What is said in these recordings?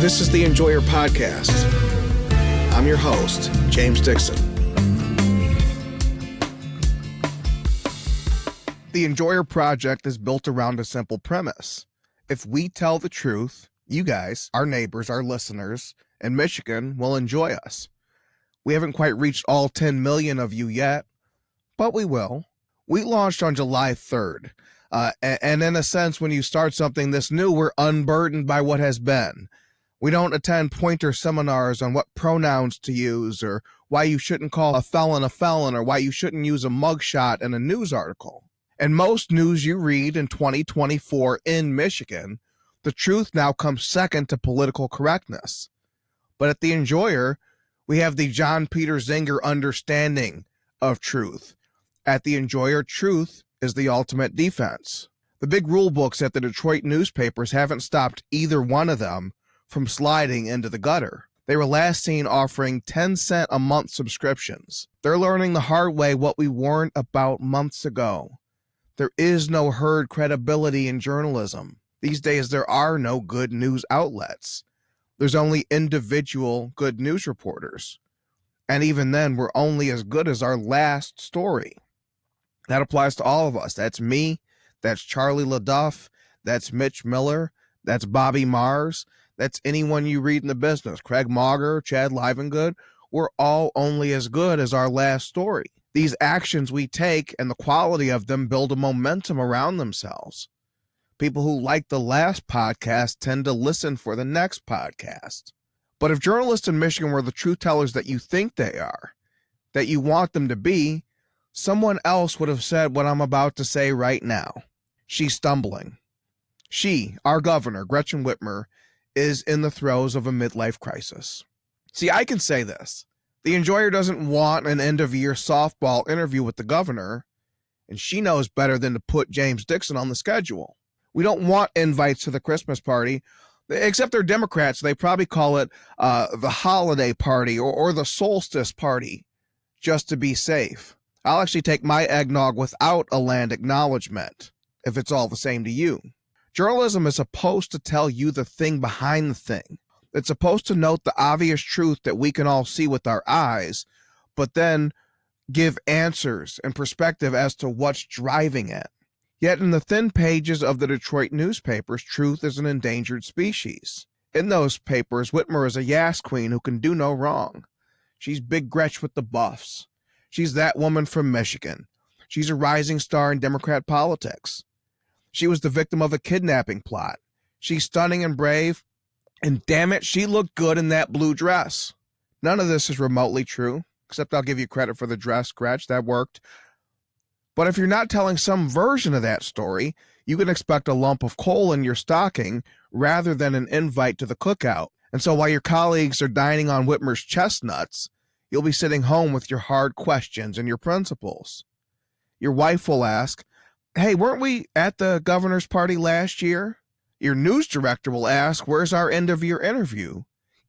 This is the Enjoyer Podcast. I'm your host, James Dixon. The Enjoyer Project is built around a simple premise. If we tell the truth, you guys, our neighbors, our listeners in Michigan will enjoy us. We haven't quite reached all 10 million of you yet, but we will. We launched on July 3rd. And in a sense, when you start something this new, we're unburdened by what has been. We don't attend pointer seminars on what pronouns to use or why you shouldn't call a felon, or why you shouldn't use a mugshot in a news article. And most news you read in 2024 in Michigan, the truth now comes second to political correctness. But at the Enjoyer, we have the John Peter Zinger understanding of truth. At the Enjoyer, truth is the ultimate defense. The big rule books at the Detroit newspapers haven't stopped either one of them from sliding into the gutter. They were last seen offering 10-cent a month subscriptions. They're learning the hard way what we warned about months ago. There is no herd credibility in journalism. These days, there are no good news outlets. There's only individual good news reporters. And even then, we're only as good as our last story. That applies to all of us. That's me. That's Charlie LaDuff. That's Mitch Miller. That's Bobby Mars. That's anyone you read in the business. Craig Mauger, Chad Livengood. We're all only as good as our last story. These actions we take and the quality of them build a momentum around themselves. People who like the last podcast tend to listen for the next podcast. But if journalists in Michigan were the truth tellers that you think they are, that you want them to be, someone else would have said what I'm about to say right now. She's stumbling. She, our governor, Gretchen Whitmer, is in the throes of a midlife crisis. See, I can say this. The Enjoyer doesn't want an end-of-year softball interview with the governor, and she knows better than to put James Dixon on the schedule. We don't want invites to the Christmas party, except they're Democrats. They probably call it the holiday party or the solstice party, just to be safe. I'll actually take my eggnog without a land acknowledgement, if it's all the same to you. Journalism is supposed to tell you the thing behind the thing. It's supposed to note the obvious truth that we can all see with our eyes, but then give answers and perspective as to what's driving it. Yet in the thin pages of the Detroit newspapers, truth is an endangered species. In those papers, Whitmer is a yas queen who can do no wrong. She's Big Gretch with the buffs. She's that woman from Michigan. She's a rising star in Democrat politics. She was the victim of a kidnapping plot. She's stunning and brave, and damn it, she looked good in that blue dress. None of this is remotely true, except I'll give you credit for the dress, Gretch. That worked. But if you're not telling some version of that story, you can expect a lump of coal in your stocking rather than an invite to the cookout. And so while your colleagues are dining on Whitmer's chestnuts, you'll be sitting home with your hard questions and your principles. Your wife will ask, "Hey, weren't we at the governor's party last year?" Your news director will ask, "Where's our end-of-year interview?"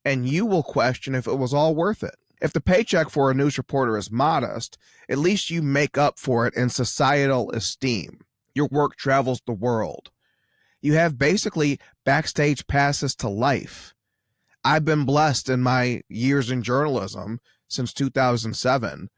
And you will question if it was all worth it. If the paycheck for a news reporter is modest, at least you make up for it in societal esteem. Your work travels the world. You have basically backstage passes to life. I've been blessed in my years in journalism since 2007.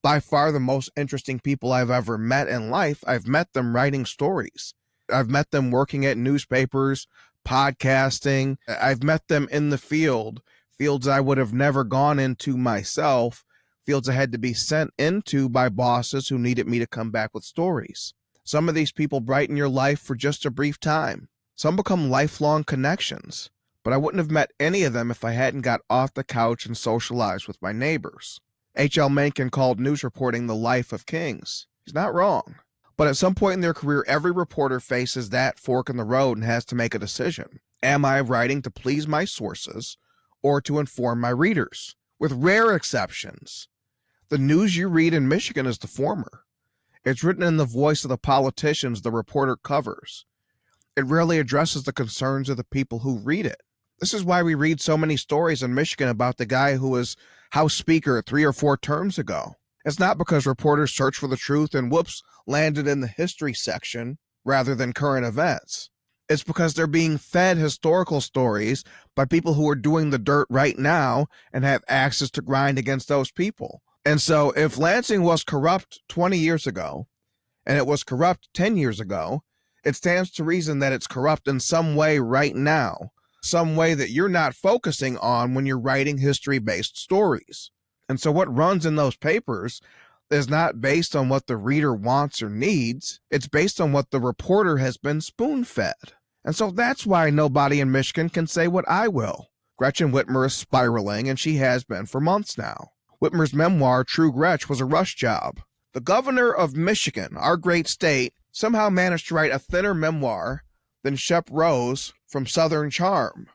By far the most interesting people I've ever met in life, I've met them writing stories. I've met them working at newspapers, podcasting. I've met them in the fields I would have never gone into myself, fields I had to be sent into by bosses who needed me to come back with stories. Some of these people brighten your life for just a brief time. Some become lifelong connections, but I wouldn't have met any of them if I hadn't got off the couch and socialized with my neighbors. H.L. Mencken called news reporting the life of kings. He's not wrong. But at some point in their career, every reporter faces that fork in the road and has to make a decision. Am I writing to please my sources or to inform my readers? With rare exceptions, the news you read in Michigan is the former. It's written in the voice of the politicians the reporter covers. It rarely addresses the concerns of the people who read it. This is why we read so many stories in Michigan about the guy who was House Speaker 3 or 4 terms ago. It's not because reporters search for the truth and whoops, landed in the history section rather than current events. It's because they're being fed historical stories by people who are doing the dirt right now and have axes to grind against those people. And so if Lansing was corrupt 20 years ago and it was corrupt 10 years ago, it stands to reason that it's corrupt in some way right now, some way that you're not focusing on when you're writing history-based stories. And so what runs in those papers is not based on what the reader wants or needs. It's based on what the reporter has been spoon-fed. And so that's why nobody in Michigan can say what I will. Gretchen Whitmer is spiraling, and she has been for months now. Whitmer's memoir, True Gretch, was a rush job. The governor of Michigan, our great state, somehow managed to write a thinner memoir than Shep Rose from Southern Charm.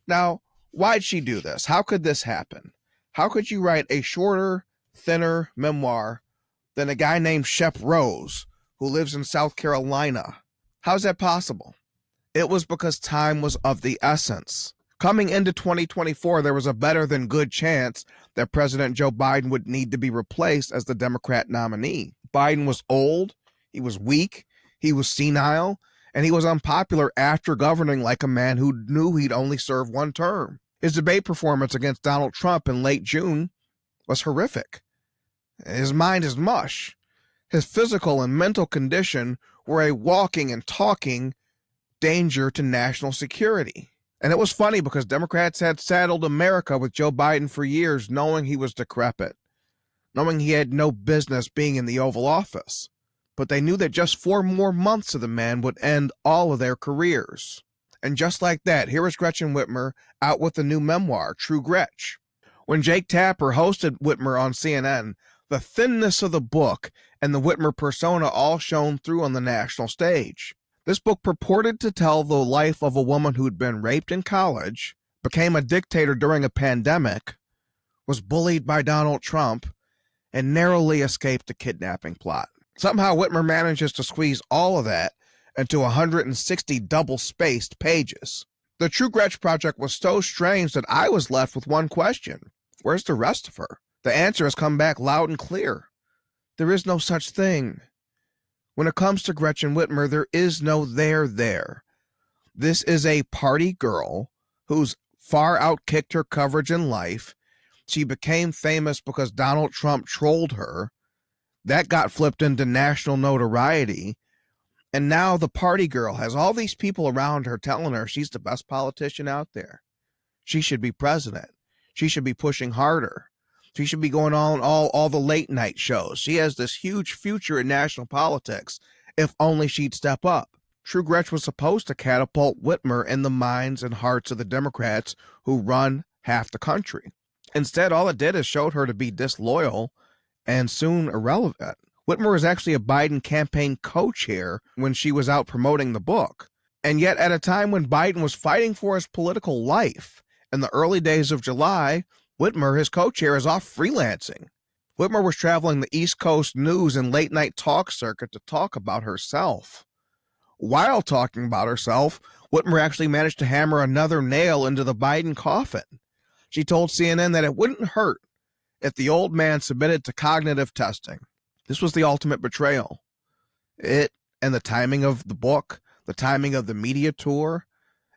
Now, why'd she do this? How could this happen? How could you write a shorter, thinner memoir than a guy named Shep Rose, who lives in South Carolina? How's that possible? It was because time was of the essence. Coming into 2024, there was a better than good chance that President Joe Biden would need to be replaced as the Democrat nominee. Biden was old, he was weak, he was senile, and he was unpopular after governing like a man who knew he'd only serve one term. His debate performance against Donald Trump in late June was horrific. His mind is mush. His physical and mental condition were a walking and talking danger to national security. And it was funny because Democrats had saddled America with Joe Biden for years, knowing he was decrepit, knowing he had no business being in the Oval Office. But they knew that just 4 more months of the man would end all of their careers. And just like that, here is Gretchen Whitmer out with a new memoir, True Gretch. When Jake Tapper hosted Whitmer on CNN, the thinness of the book and the Whitmer persona all shone through on the national stage. This book purported to tell the life of a woman who'd been raped in college, became a dictator during a pandemic, was bullied by Donald Trump, and narrowly escaped a kidnapping plot. Somehow Whitmer manages to squeeze all of that into 160 double-spaced pages. The True Gretch project was so strange that I was left with one question. Where's the rest of her? The answer has come back loud and clear. There is no such thing. When it comes to Gretchen Whitmer, there is no there. This is a party girl who's far outkicked her coverage in life. She became famous because Donald Trump trolled her. That got flipped into national notoriety. And now the party girl has all these people around her telling her she's the best politician out there. She should be president. She should be pushing harder. She should be going on all the late night shows. She has this huge future in national politics if only she'd step up. True Gretch was supposed to catapult Whitmer in the minds and hearts of the Democrats who run half the country. Instead, all it did is showed her to be disloyal and soon irrelevant. Whitmer was actually a Biden campaign co-chair when she was out promoting the book. And yet at a time when Biden was fighting for his political life, in the early days of July, Whitmer, his co-chair, is off freelancing. Whitmer was traveling the East Coast news and late-night talk circuit to talk about herself. While talking about herself, Whitmer actually managed to hammer another nail into the Biden coffin. She told CNN that it wouldn't hurt if the old man submitted to cognitive testing. This was the ultimate betrayal. It and the timing of the book, the timing of the media tour,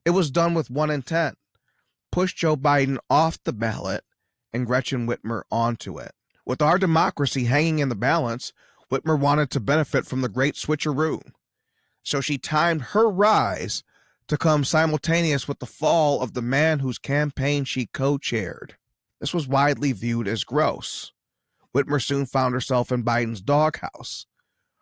it was done with one intent: push Joe Biden off the ballot and Gretchen Whitmer onto it. With our democracy hanging in the balance, Whitmer wanted to benefit from the great switcheroo. So she timed her rise to come simultaneous with the fall of the man whose campaign she co-chaired. This was widely viewed as gross. Whitmer soon found herself in Biden's doghouse.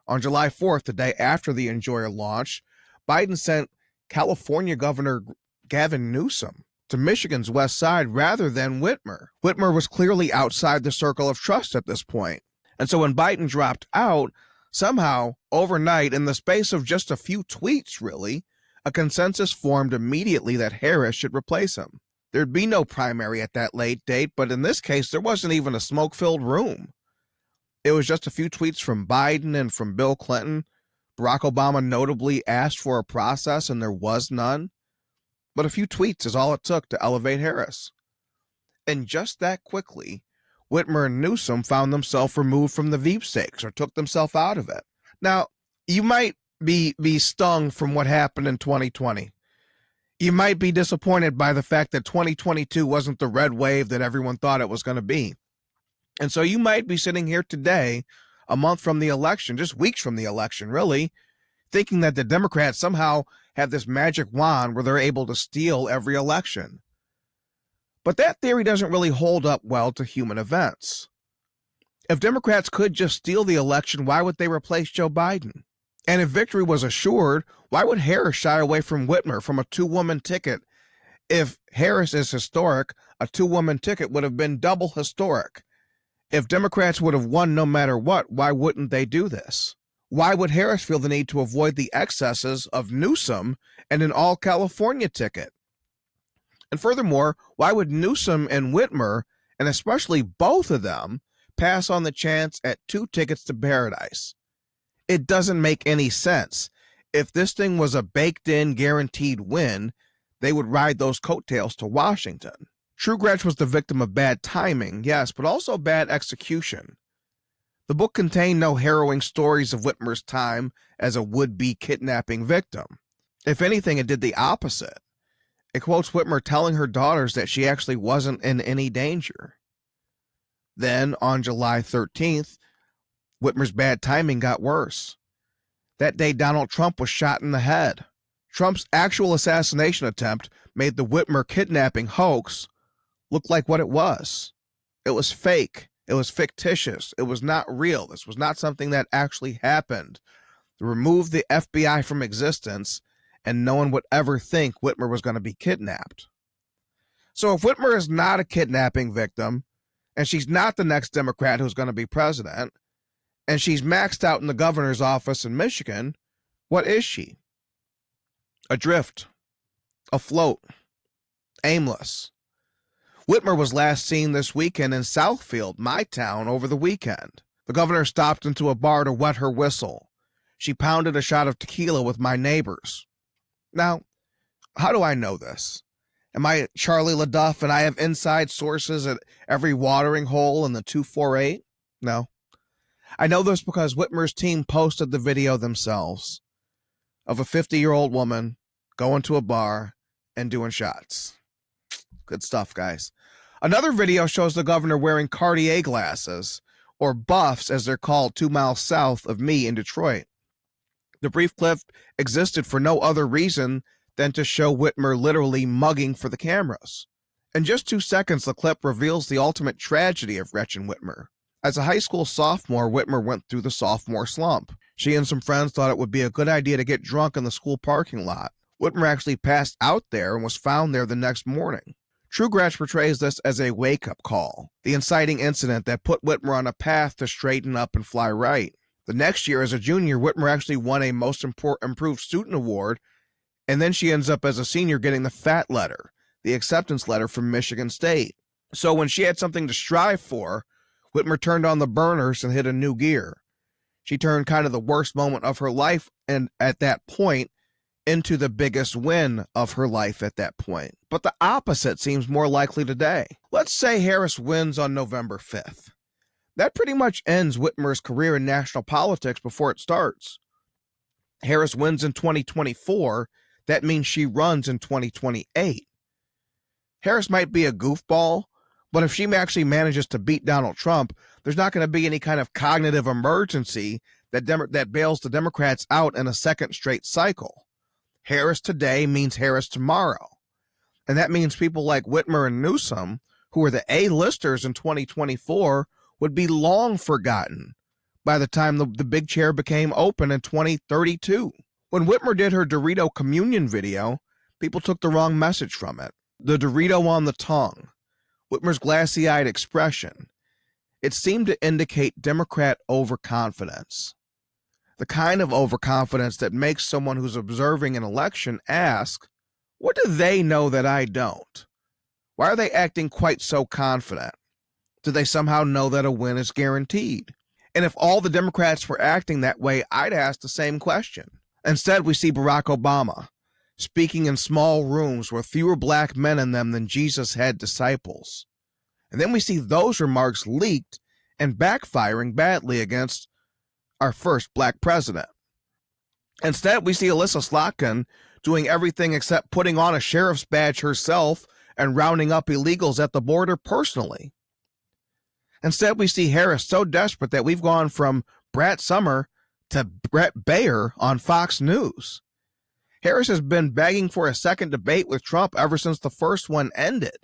On July 4th, the day after the Enjoyer launch, Biden sent California Governor Gavin Newsom to Michigan's west side rather than Whitmer. Whitmer was clearly outside the circle of trust at this point. And so when Biden dropped out, somehow, overnight, in the space of just a few tweets really, a consensus formed immediately that Harris should replace him. There'd be no primary at that late date, but in this case, there wasn't even a smoke-filled room. It was just a few tweets from Biden and from Bill Clinton. Barack Obama notably asked for a process, and there was none. But a few tweets is all it took to elevate Harris. And just that quickly, Whitmer and Newsom found themselves removed from the sweepstakes or took themselves out of it. Now, you might be stung from what happened in 2020. You might be disappointed by the fact that 2022 wasn't the red wave that everyone thought it was going to be. And so you might be sitting here today, a month from the election, just weeks from the election, really, thinking that the Democrats somehow have this magic wand where they're able to steal every election. But that theory doesn't really hold up well to human events. If Democrats could just steal the election, why would they replace Joe Biden? And if victory was assured, why would Harris shy away from Whitmer from a two-woman ticket? If Harris is historic, a two-woman ticket would have been double historic. If Democrats would have won no matter what, why wouldn't they do this? Why would Harris feel the need to avoid the excesses of Newsom and an all-California ticket? And furthermore, why would Newsom and Whitmer, and especially both of them, pass on the chance at 2 tickets to paradise? It doesn't make any sense. If this thing was a baked-in, guaranteed win, they would ride those coattails to Washington. True Gretch was the victim of bad timing, yes, but also bad execution. The book contained no harrowing stories of Whitmer's time as a would-be kidnapping victim. If anything, it did the opposite. It quotes Whitmer telling her daughters that she actually wasn't in any danger. Then, on July 13th, Whitmer's bad timing got worse. That day, Donald Trump was shot in the head. Trump's actual assassination attempt made the Whitmer kidnapping hoax look like what it was. It was fake. It was fictitious. It was not real. This was not something that actually happened. Remove the FBI from existence, and no one would ever think Whitmer was going to be kidnapped. So if Whitmer is not a kidnapping victim, and she's not the next Democrat who's going to be president, and she's maxed out in the governor's office in Michigan, what is she? Adrift, afloat, aimless. Whitmer was last seen this weekend in Southfield, my town, over the weekend. The governor stopped into a bar to wet her whistle. She pounded a shot of tequila with my neighbors. Now, how do I know this? Am I Charlie LaDuff and I have inside sources at every watering hole in the 248? No. I know this because Whitmer's team posted the video themselves of a 50-year-old woman going to a bar and doing shots. Good stuff, guys. Another video shows the governor wearing Cartier glasses, or buffs as they're called, 2 miles south of me in Detroit. The brief clip existed for no other reason than to show Whitmer literally mugging for the cameras. In just 2 seconds, the clip reveals the ultimate tragedy of Gretchen Whitmer. As a high school sophomore, Whitmer went through the sophomore slump. She and some friends thought it would be a good idea to get drunk in the school parking lot. Whitmer actually passed out there and was found there the next morning. True Gretch portrays this as a wake-up call, the inciting incident that put Whitmer on a path to straighten up and fly right. The next year, as a junior, Whitmer actually won a Most Improved Student Award, and then she ends up as a senior getting the FAT letter, the acceptance letter from Michigan State. So when she had something to strive for, Whitmer turned on the burners and hit a new gear. She turned kind of the worst moment of her life, and at that point, into the biggest win of her life at that point. But the opposite seems more likely today. Let's say Harris wins on November 5th. That pretty much ends Whitmer's career in national politics before it starts. Harris wins in 2024. That means she runs in 2028. Harris might be a goofball, but if she actually manages to beat Donald Trump, there's not going to be any kind of cognitive emergency that bails the Democrats out in a second straight cycle. Harris today means Harris tomorrow. And that means people like Whitmer and Newsom, who were the A-listers in 2024, would be long forgotten by the time the big chair became open in 2032. When Whitmer did her Dorito communion video, people took the wrong message from it. The Dorito on the tongue, Whitmer's glassy-eyed expression, it seemed to indicate Democrat overconfidence. The kind of overconfidence that makes someone who's observing an election ask, what do they know that I don't? Why are they acting quite so confident? Do they somehow know that a win is guaranteed? And if all the Democrats were acting that way, I'd ask the same question. Instead, we see Barack Obama speaking in small rooms with fewer black men in them than Jesus had disciples. And then we see those remarks leaked and backfiring badly against our first black president. Instead, we see Alyssa Slotkin doing everything except putting on a sheriff's badge herself and rounding up illegals at the border personally. Instead, we see Harris so desperate that we've gone from Brat Summer to Brett Baer on Fox News. Harris has been begging for a second debate with Trump ever since the first one ended.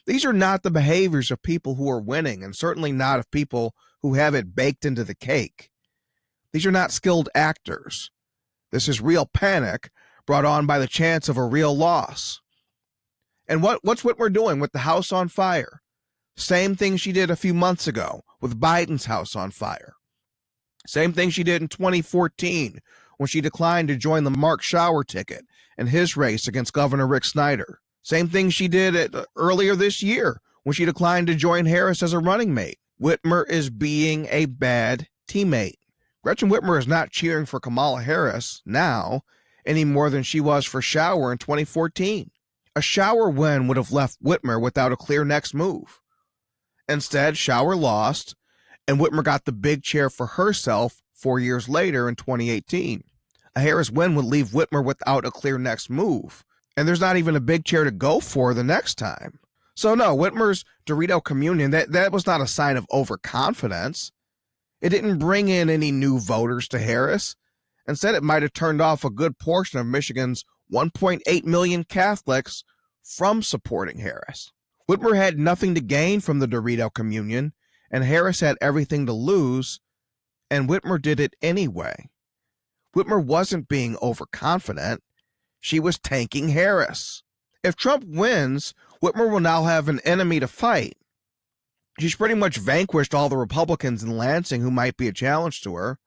These are not the behaviors of people who are winning, and certainly not of people who have it baked into the cake. These are not skilled actors. This is real panic brought on by the chance of a real loss. And what's Whitmer doing with the house on fire? Same thing she did a few months ago with Biden's house on fire. Same thing she did in 2014 when she declined to join the Mark Schauer ticket in his race against Governor Rick Snyder. Same thing she did earlier this year when she declined to join Harris as a running mate. Whitmer is being a bad teammate. Gretchen Whitmer is not cheering for Kamala Harris now any more than she was for Schauer in 2014. A Schauer win would have left Whitmer without a clear next move. Instead, Schauer lost, and Whitmer got the big chair for herself 4 years later in 2018. A Harris win would leave Whitmer without a clear next move, and there's not even a big chair to go for the next time. So no, Whitmer's Dorito communion, that was not a sign of overconfidence. It didn't bring in any new voters to Harris. Instead, it might have turned off a good portion of Michigan's 1.8 million Catholics from supporting Harris. Whitmer had nothing to gain from the Dorito communion, and Harris had everything to lose, and Whitmer did it anyway. Whitmer wasn't being overconfident. She was tanking Harris. If Trump wins, Whitmer will now have an enemy to fight. She's pretty much vanquished all the Republicans in Lansing who might be a challenge to her.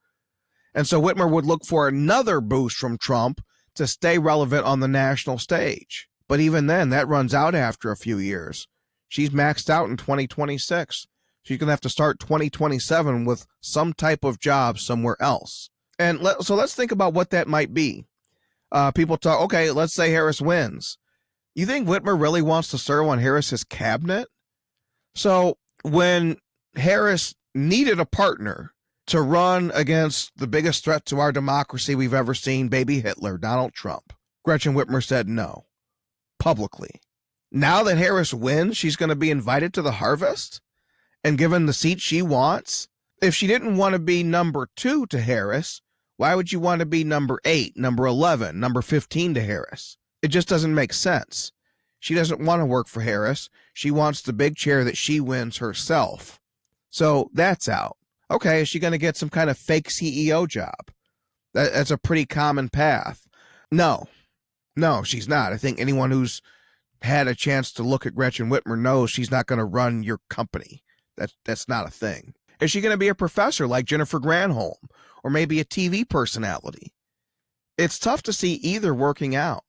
And so Whitmer would look for another boost from Trump to stay relevant on the national stage. But even then, that runs out after a few years. She's maxed out in 2026. She's going to have to start 2027 with some type of job somewhere else. And so let's think about what that might be. People talk, okay, let's say Harris wins. You think Whitmer really wants to serve on Harris's cabinet? So when Harris needed a partner to run against the biggest threat to our democracy we've ever seen, baby Hitler, Donald Trump, Gretchen Whitmer said no, publicly. Now that Harris wins, she's going to be invited to the harvest and given the seat she wants? If she didn't want to be number 2 to Harris, why would you want to be number 8, number 11, number 15 to Harris? It just doesn't make sense. She doesn't want to work for Harris. She wants the big chair that she wins herself. So that's out. Okay, is she going to get some kind of fake CEO job? That's a pretty common path. No, she's not. I think anyone who's had a chance to look at Gretchen Whitmer knows she's not going to run your company. That's not a thing. Is she going to be a professor like Jennifer Granholm, or maybe a TV personality? It's tough to see either working out.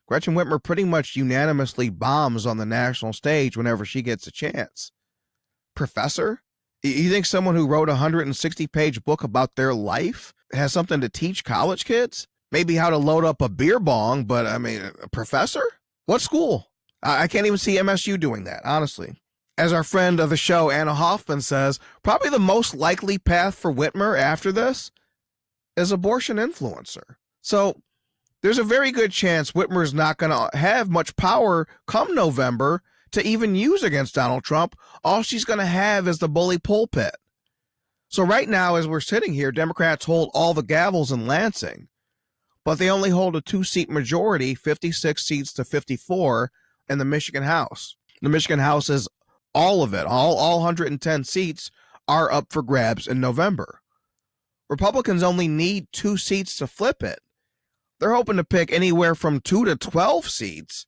Gretchen Whitmer pretty much unanimously bombs on the national stage whenever she gets a chance. Professor? You think someone who wrote a 160-page book about their life has something to teach college kids? Maybe how to load up a beer bong, but I mean, a professor? What school? I can't even see MSU doing that, honestly. As our friend of the show, Anna Hoffman, says, probably the most likely path for Whitmer after this is abortion influencer. So there's a very good chance Whitmer is not going to have much power come November to even use against Donald Trump. All she's going to have is the bully pulpit. So right now, as we're sitting here, Democrats hold all the gavels in Lansing, but they only hold a 2-seat majority, 56 seats to 54 in the Michigan House. The Michigan House is all of it. All 110 seats are up for grabs in November. Republicans only need 2 seats to flip it. They're hoping to pick anywhere from 2 to 12 seats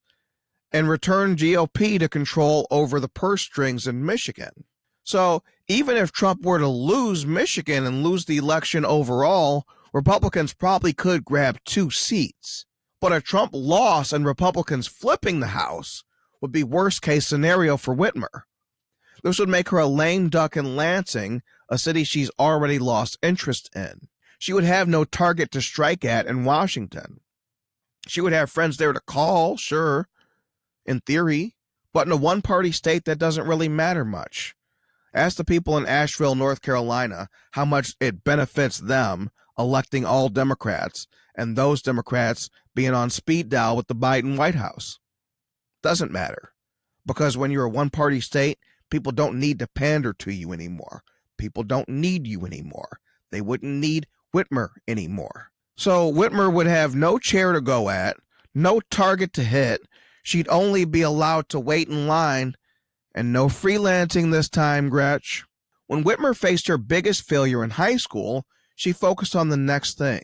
and return GOP to control over the purse strings in Michigan. So even if Trump were to lose Michigan and lose the election overall, Republicans probably could grab 2 seats. But a Trump loss and Republicans flipping the House would be worst case scenario for Whitmer. This would make her a lame duck in Lansing, a city she's already lost interest in. She would have no target to strike at in Washington. She would have friends there to call, sure, in theory, but in a one-party state that doesn't really matter much. Ask the people in Asheville, North Carolina, how much it benefits them electing all Democrats, and those Democrats being on speed dial with the Biden White House. Doesn't matter, because when you're a one-party state, people don't need to pander to you anymore. People don't need you anymore. They wouldn't need Whitmer anymore. So Whitmer would have no chair to go at, no target to hit. She'd only be allowed to wait in line, and no freelancing this time, Gretch. When Whitmer faced her biggest failure in high school, she focused on the next thing,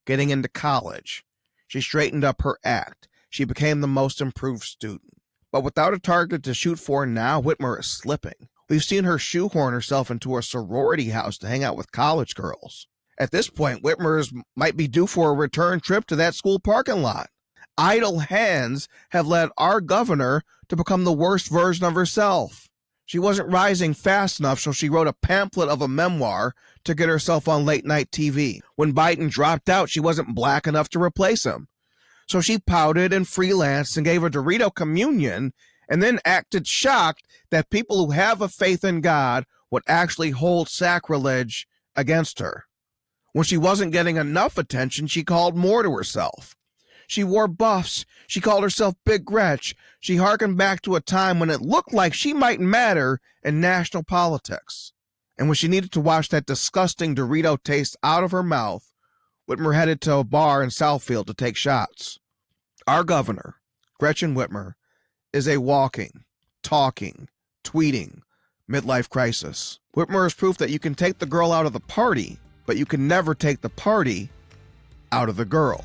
getting into college. She straightened up her act. She became the most improved student. But without a target to shoot for now, Whitmer is slipping. We've seen her shoehorn herself into a sorority house to hang out with college girls. At this point, Whitmer might be due for a return trip to that school parking lot. Idle hands have led our governor to become the worst version of herself. She wasn't rising fast enough, so she wrote a pamphlet of a memoir to get herself on late-night TV. When Biden dropped out, she wasn't black enough to replace him. So she pouted and freelanced and gave a Dorito communion and then acted shocked that people who have a faith in God would actually hold sacrilege against her. When she wasn't getting enough attention, she called more to herself. She wore buffs. She called herself Big Gretch. She harkened back to a time when it looked like she might matter in national politics. And when she needed to wash that disgusting Dorito taste out of her mouth, Whitmer headed to a bar in Southfield to take shots. Our governor, Gretchen Whitmer, is a walking, talking, tweeting midlife crisis. Whitmer is proof that you can take the girl out of the party, but you can never take the party out of the girl.